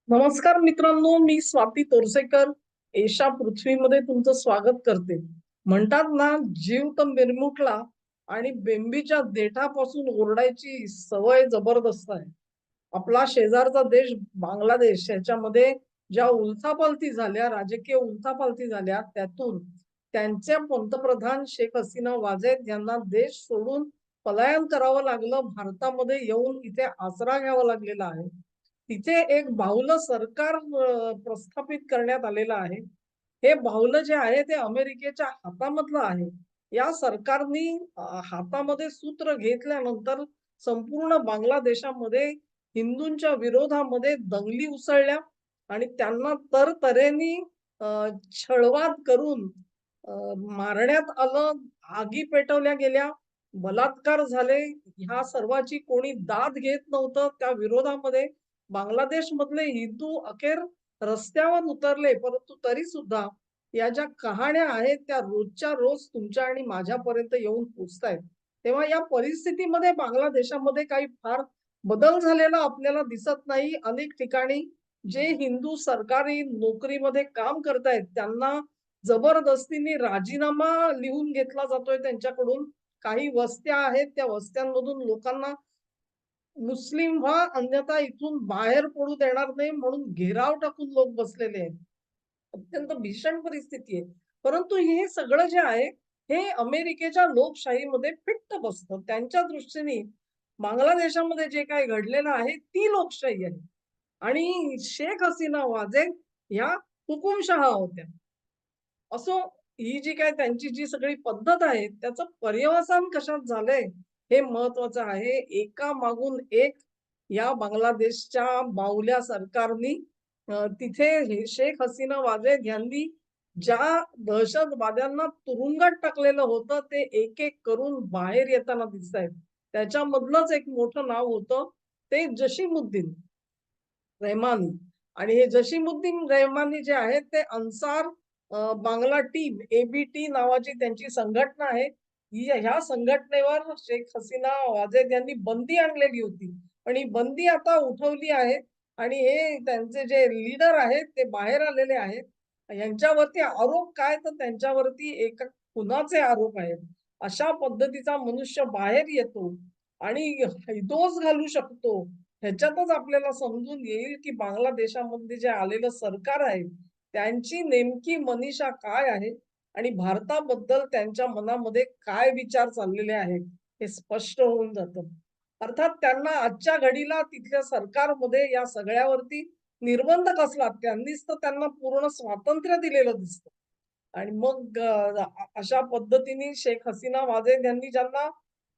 नमस्कार मित्रांनो, मी स्वाती तोरसेकर एशा पृथ्वीमध्ये तुमचं स्वागत करते. म्हणतात ना, जीव तर मिरमुटला आणि बेंबीच्या देठापासून ओरडायची सवय जबरदस्त आहे. आपला शेजारचा देश बांगलादेश याच्यामध्ये ज्या उलथापालथी झाल्या, राजकीय उलथापालथी झाल्या, त्यातून त्यांच्या पंतप्रधान शेख हसीना वाजेद यांना देश सोडून पलायन करावं लागलं. भारतामध्ये येऊन इथे आसरा घ्यावा लागलेला आहे. तिथे एक बाहुलं सरकार प्रस्थापित करण्यात आलेलं आहे. हे बाहुलं जे आहे ते अमेरिकेच्या हातामधलं आहे. या सरकारनी हातामध्ये सूत्र घेतल्यानंतर संपूर्ण बांगलादेशामध्ये हिंदूंच्या विरोधामध्ये दंगली उसळल्या आणि त्यांना तरतऱ्हेने अ, छळवाद करून मारण्यात आलं, आगी पेटवल्या गेल्या, बलात्कार झाले. ह्या सर्वाची कोणी दाद घेत नव्हतं. त्या विरोधामध्ये बांगलादेशमधले हिंदू अखेर रस्त्यावर उतरले. परंतु तरी सुद्धा या ज्या कहाण्या आहेत त्या रोजच्या रोज तुमच्या आणि माझ्यापर्यंत येऊन पोहोचतायत. तेव्हा या परिस्थितीमध्ये बांगलादेशामध्ये काही फार बदल झालेला आपल्याला दिसत नाही. अनेक ठिकाणी जे हिंदू सरकारी नोकरीमध्ये काम करतायत त्यांना जबरदस्तीने राजीनामा लिहून घेतला जातोय त्यांच्याकडून. काही वस्त्या आहेत, त्या वस्त्यांमधून लोकांना मुस्लिम व्हा, अन्यथा इथून बाहेर पडू देणार नाही म्हणून घेराव टाकून लोक बसलेले आहेत. अत्यंत भीषण परिस्थिती आहे. परंतु हे सगळं जे आहे, हे अमेरिकेच्या लोकशाहीमध्ये फिट्ट बसतं. त्यांच्या दृष्टीने बांगलादेशामध्ये जे काही घडलेलं आहे, ती लोकशाही आहे. आणि शेख हसीना वाजेद ह्या हुकुमशहा होत्या. असो, ही जी काय त्यांची जी सगळी पद्धत आहे, त्याचं पर्यवसान कशात झालंय, हे महत्वाचं आहे. एका मागून एक या बांगलादेशच्या बावल्या सरकारनी तिथे हे शेख हसीना वाजेद यांनी ज्या दहशतवाद्यांना तुरुंगात टाकलेलं होतं, ते एक-एक करून बाहेर येताना दिसतायत. त्याच्यामधलंच एक मोठं नाव होतं, ते जशीमुद्दीन रहमानी. आणि हे जशीमुद्दीन रहमानी जे आहेत ते अन्सार बांगला टीम एबीटी नावाची त्यांची संघटना आहे. ह्या संघटनेवर शेख हसीना वाजेद यांनी बंदी आणलेली होती. पण ही बंदी आता उठवली आहे आणि हे त्यांचे जे लीडर आहेत ते बाहेर आलेले आहेत. यांच्यावरती आरोप काय तर त्यांच्यावरती एका खुनाचे आरोप आहेत. अशा पद्धतीचा मनुष्य बाहेर येतो आणि हैदोस घालू शकतो. ह्याच्यातच आपल्याला समजून येईल की बांगलादेशामध्ये जे आलेलं सरकार आहे, त्यांची नेमकी मनीषा काय आहे आणि भारताबद्दल त्यांच्या मनामध्ये काय विचार चाललेले आहेत, हे स्पष्ट होऊन जातं. अर्थात त्यांना आजच्या घडीला तिथल्या सरकारमध्ये या सगळ्यावरती निर्बंध कसला, त्यांनीच तर त्यांना पूर्ण स्वातंत्र्य दिलेलं दिसतं. आणि मग अशा पद्धतीने शेख हसीना वाजेद यांनी ज्यांना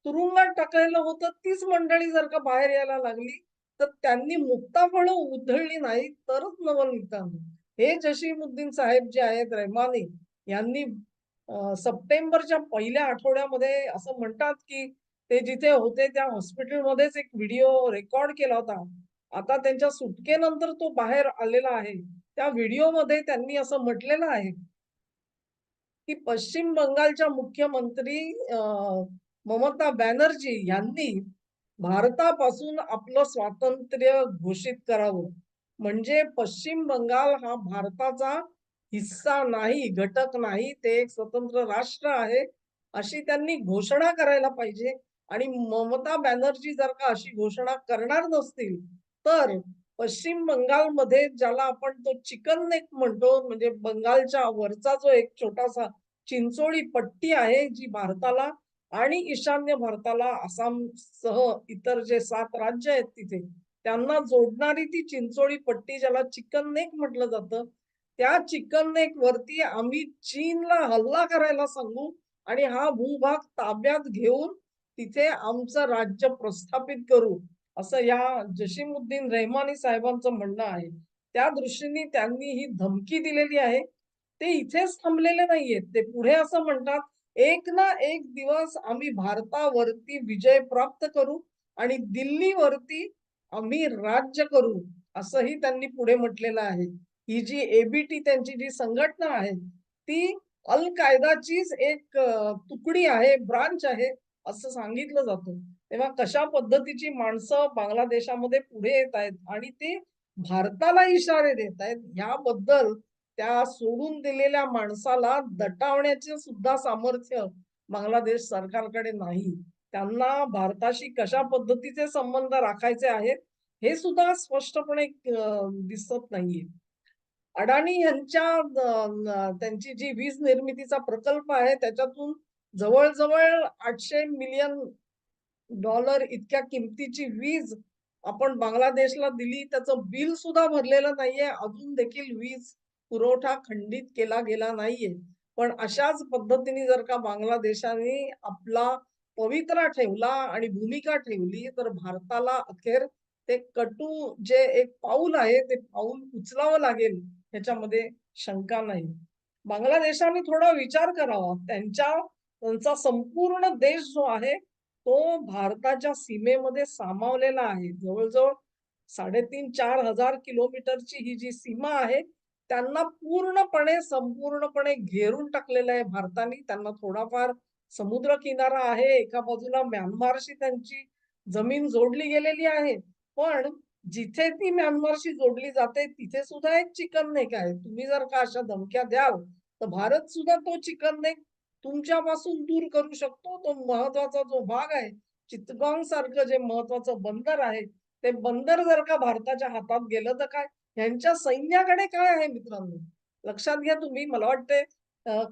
तुरुंगात टाकायला होतं, तीच मंडळी जर का बाहेर यायला लागली, तर त्यांनी मुक्ताफळं उधळली नाही, तरच नवल निघालं. हे जशीमुद्दीन साहेब जे आहेत रहमानी यांनी सप्टेंबरच्या पहिल्या आठवड्यामध्ये असं म्हणतात, की ते जिथे होते त्या हॉस्पिटलमध्येच एक व्हिडिओ रेकॉर्ड केला होता. आता त्यांच्या सुटकेनंतर तो बाहेर आलेला आहे. त्या व्हिडिओमध्ये त्यांनी असं म्हटलेलं आहे, की पश्चिम बंगालच्या मुख्यमंत्री ममता बॅनर्जी यांनी भारतापासून आपलं स्वातंत्र्य घोषित करावं. म्हणजे पश्चिम बंगाल हा भारताचा हिस्सा नाही, घटक नाही. ते एक स्वतंत्र राष्ट्र आहे, अशी त्यांनी घोषणा करायला पाहिजे. आणि ममता बॅनर्जी जर का अशी घोषणा करणार नसतील, तर पश्चिम बंगालमध्ये ज्याला आपण तो चिकन नेक म्हणतो, म्हणजे बंगालच्या वरचा जो एक छोटासा चिंचोळी पट्टी आहे, जी भारताला आणि ईशान्य भारताला आसामसह इतर जे 7 राज्य आहेत तिथे, त्यांना जोडणारी ती चिंचोळी पट्टी ज्याला चिकन नेक म्हटलं जातं, त्या चिकन नेक वरती आम्ही चीनला हल्ला करायला सांगू आणि हा भूभाग ताब्यात घेऊन तिथे आमचं राज्य प्रस्थापित करू, असं या जशीमुद्दीन रहमानी साहेबांचं म्हणणं आहे. त्या दृष्टीने त्यांनी ही धमकी दिलेली आहे. ते इथेच थांबलेले नाहीयेत. ते पुढे असं म्हणतात, "एक ना एक दिवस आम्ही भारतावरती विजय प्राप्त करू आणि दिल्लीवरती आम्ही राज्य करू." असंही त्यांनी पुढे म्हटलेलं आहे. ही जी एबीटी त्यांची जी संघटना आहे, ती अल कायदाचीच एक तुकडी आहे, ब्रांच आहे, असं सांगितलं जातं. तेव्हा कशा पद्धतीची माणसं बांगलादेशामध्ये पुढे येत आहेत आणि ते भारताला इशारे देत आहेत याबद्दल त्या सोडून दिलेल्या माणसाला दटावण्याचे सुद्धा सामर्थ्य बांगलादेश सरकारकडे नाही. त्यांना भारताशी कशा पद्धतीचे संबंध राखायचे आहेत हे सुद्धा स्पष्टपणे दिसत नाहीये. अडाणी यांच्या त्यांची जी वीज निर्मितीचा प्रकल्प आहे त्याच्यातून जवळ-जवळ $800 मिलियन इतक्या किमतीची वीज आपण बांगलादेशला दिली. त्याचं बिल सुद्धा भरलेलं नाहीये. अजून देखील वीज पुरवठा खंडित केला गेला नाहीये. पण अशाच पद्धतीने जर का बांगलादेशाने आपला पवित्रा ठेवला आणि भूमिका ठेवली, तर भारताला अखेर ते कटू जे एक पाऊल आहे, ते पाऊल उचलावं लागेल ह्याच्यामध्ये शंका नाही. बांगलादेशाने थोडा विचार करावा. त्यांचा संपूर्ण देश जो आहे, तो भारताच्या सीमेमध्ये सामावलेला आहे. जवळ-जवळ 3,500-4,000 किलोमीटरची ही जी सीमा आहे, त्यांना पूर्णपणे, संपूर्णपणे घेरून टाकलेलं आहे भारताने. त्यांना थोडाफार समुद्र किनारा आहे. एका बाजूला म्यानमारशी त्यांची जमीन जोडली गेलेली आहे. पण जिथे ती म्यानमारशी जोडली जाते, तिथे सुद्धा एक चिकन नेक आहे. तुम्ही जर का अशा धमक्या द्याल, तर भारत सुद्धा तो चिकन नेक तुमच्यापासून दूर करू शकतो. तो महत्वाचा जो भाग आहे, चित्तगॉंग सारखं जे महत्वाचं बंदर आहे, ते बंदर जर का भारताच्या हातात गेलं तर काय? ह्यांच्या सैन्याकडे काय आहे मित्रांनो? लक्षात घ्या तुम्ही. मला वाटते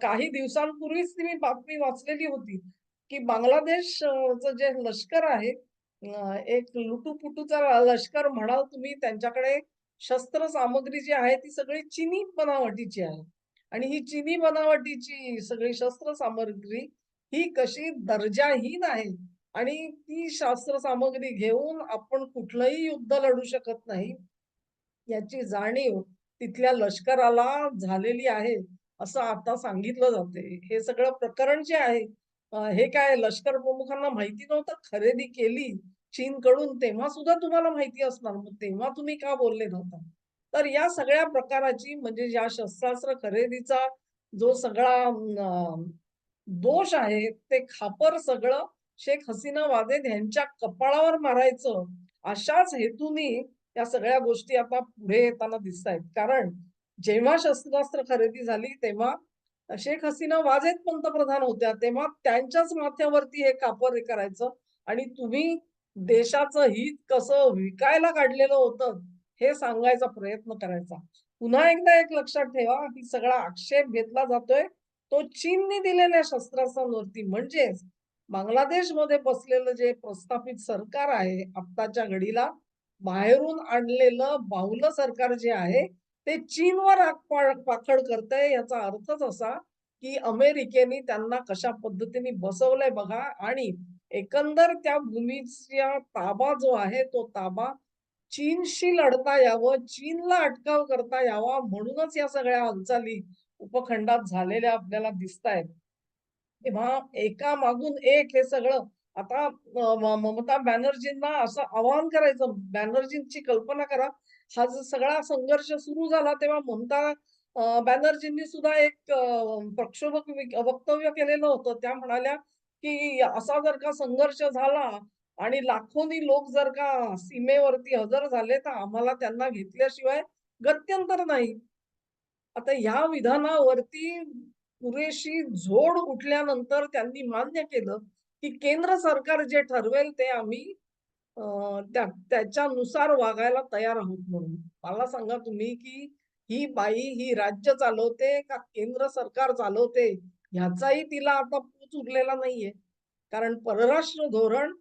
काही दिवसांपूर्वीच मी बातमी वाचलेली होती, की बांगलादेश चं जे लष्कर आहे, एक लुटूपुटूचा लष्कर म्हणाल तुम्ही. त्यांच्याकडे शस्त्र सामग्री जी आहे ती सगळी चिनी बनावटीची आहे. आणि ही चिनी बनावटीची सगळी शस्त्र सामग्री ही कशी दर्जाहीन आहे आणि ती शस्त्र सामग्री घेऊन आपण कुठलंही युद्ध लढू शकत नाही याची जाणीव तिथल्या लष्कराला झालेली आहे असं आता सांगितलं जाते. हे सगळं प्रकरण जे आहे, हे काय लष्कर प्रमुखांना माहिती नव्हतं? खरेदी केली चीनकडून तेव्हा सुद्धा तुम्हाला माहिती असणार, मग तेव्हा तुम्ही का बोलले नव्हता? तर या सगळ्या प्रकाराची म्हणजे या शस्त्रास्त्र खरेदीचा जो सगळा दोष आहे ते खापर सगळं शेख हसीना वाजेद यांच्या कपाळावर मारायचं अशाच हेतूनी या सगळ्या गोष्टी आता पुढे येताना दिसतायत. कारण जेव्हा शस्त्रास्त्र खरेदी झाली तेव्हा शेख हसीना वाजेद पंतप्रधान होत्या. तेव्हा त्यांच्याच माथ्यावरती हे कापर हे करायचं आणि तुम्ही देशाचं हित कसं विकायला काढलेलं होतं हे सांगायचा प्रयत्न करायचा. पुन्हा एकदा एक लक्षात ठेवा, की सगळा आक्षेप घेतला जातोय तो चीनने दिलेल्या शस्त्रास्त्रांवरती. म्हणजेच बांगलादेशमध्ये बसलेलं जे प्रस्थापित सरकार आहे आत्ताच्या घडीला, बाहेरून आणलेलं बाहुलं सरकार जे आहे, ते चीनवर पाखड करतंय. याचा अर्थच असा, की अमेरिकेने त्यांना कशा पद्धतीने बसवलंय बघा आणि एकंदर त्या भूमीचा ताबा जो आहे, तो ताबा चीनशी लढता यावं, चीनला अटकाव करता यावा म्हणूनच या सगळ्या हालचाली उपखंडात झालेल्या आपल्याला दिसतायत. तेव्हा एका मागून एक हे सगळं आता ममता बॅनर्जींना असं आवाहन करायचं. बॅनर्जींची कल्पना करा, हा जो सगळा संघर्ष सुरू झाला तेव्हा ममता बॅनर्जींनी सुद्धा एक प्रक्षोभक वक्तव्य केलेलं होतं. त्या म्हणाल्या, की असा जर का संघर्ष झाला आणि लाखोनी लोक जर का सीमेवरती हजर झाले, तर आम्हाला त्यांना घेतल्याशिवाय गत्यंतर नाही. आता ह्या विधानावरती पुरेशी झोड उठल्यानंतर त्यांनी मान्य केलं, की केंद्र सरकार जे ठरवेल ते आम्ही त्याच्यानुसार वागायला तयार आहोत म्हणून. मला सांगा तुम्ही, की ही बाई ही राज्य चालवते का केंद्र सरकार चालवते? ह्याचाही तिला आता पूच उरलेला नाहीये. कारण परराष्ट्र धोरण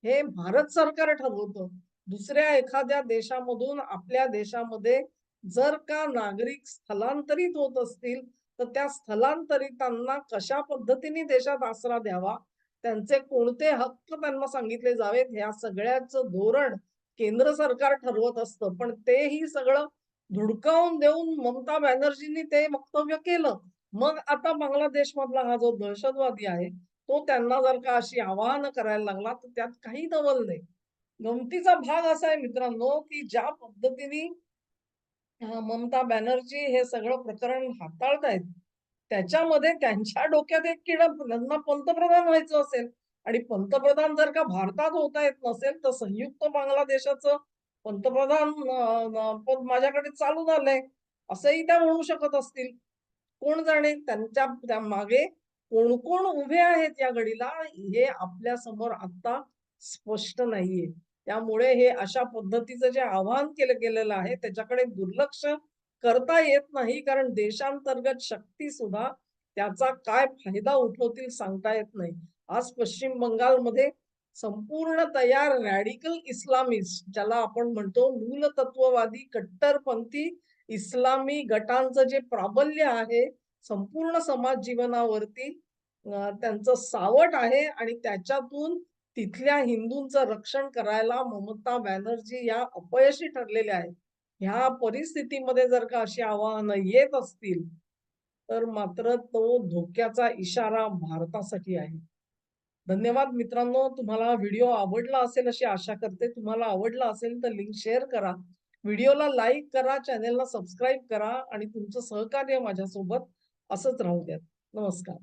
हे भारत सरकार ठरवतं. दुसऱ्या एखाद्या देशामधून आपल्या देशामध्ये जर का नागरिक स्थलांतरित होत असतील, तर त्या स्थलांतरितांना कशा पद्धतीने देशात आसरा द्यावा, त्यांचे कोणते हक्क त्यांना सांगितले जावेत, ह्या सगळ्याचं धोरण केंद्र सरकार ठरवत असतं. पण तेही सगळं धुडकावून देऊन ममता बॅनर्जींनी ते वक्तव्य केलं. मग आता बांगलादेशमधला हा जो दहशतवादी आहे, तो त्यांना जर का अशी आवाहनं करायला लागला, तर त्यात काही नवल नाही. गमतीचा भाग असा आहे मित्रांनो, की ज्या पद्धतीने ममता बॅनर्जी हे सगळं प्रकरण हाताळतायत, त्याच्यामध्ये त्यांच्या डोक्यात एक किडा त्यांना पंतप्रधान व्हायचं असेल आणि पंतप्रधान जर का भारतात होता येत नसेल, तर संयुक्त बांगलादेशाचं पंतप्रधान पद माझ्याकडे चालू झालंय असंही त्या म्हणू शकत असतील. कोण जाणे त्यांच्या त्या मागे कोण कोण उभे आहेत या घडीला हे आपल्या समोर आता स्पष्ट नाहीये. त्यामुळे हे अशा पद्धतीचं जे आवाहन केलं गेलेलं आहे त्याच्याकडे दुर्लक्ष करता येत नाही, कारण देशांतर्गत शक्ती सुद्धा त्याचा काय फायदा उठवतील सांगता येत नाही. आज पश्चिम बंगालमध्ये संपूर्ण तयार रॅडिकल इस्लामिस्ट ज्याला आपण म्हणतो मूलतत्ववादी कट्टरपंथी इस्लामी गटांचं जे प्राबल्य आहे संपूर्ण समाज जीवनावरती त्यांचं सावट आहे आणि त्याच्यातून तिथल्या हिंदूंचं रक्षण करायला ममता बॅनर्जी या अपयशी ठरलेल्या आहेत. ह्या परिस्थितीमध्ये जर का अशी आव्हानं येत असतील तर मात्र तो धोक्याचा इशारा भारतासाठी आहे. धन्यवाद मित्रांनो. तुम्हाला व्हिडिओ आवडला असेल अशी आशा करते. तुम्हाला आवडला असेल तर लिंक शेअर करा, व्हिडिओला लाईक करा, चॅनेलला सबस्क्राईब करा आणि तुमचं सहकार्य माझ्यासोबत असंच राहू द्या. नमस्कार.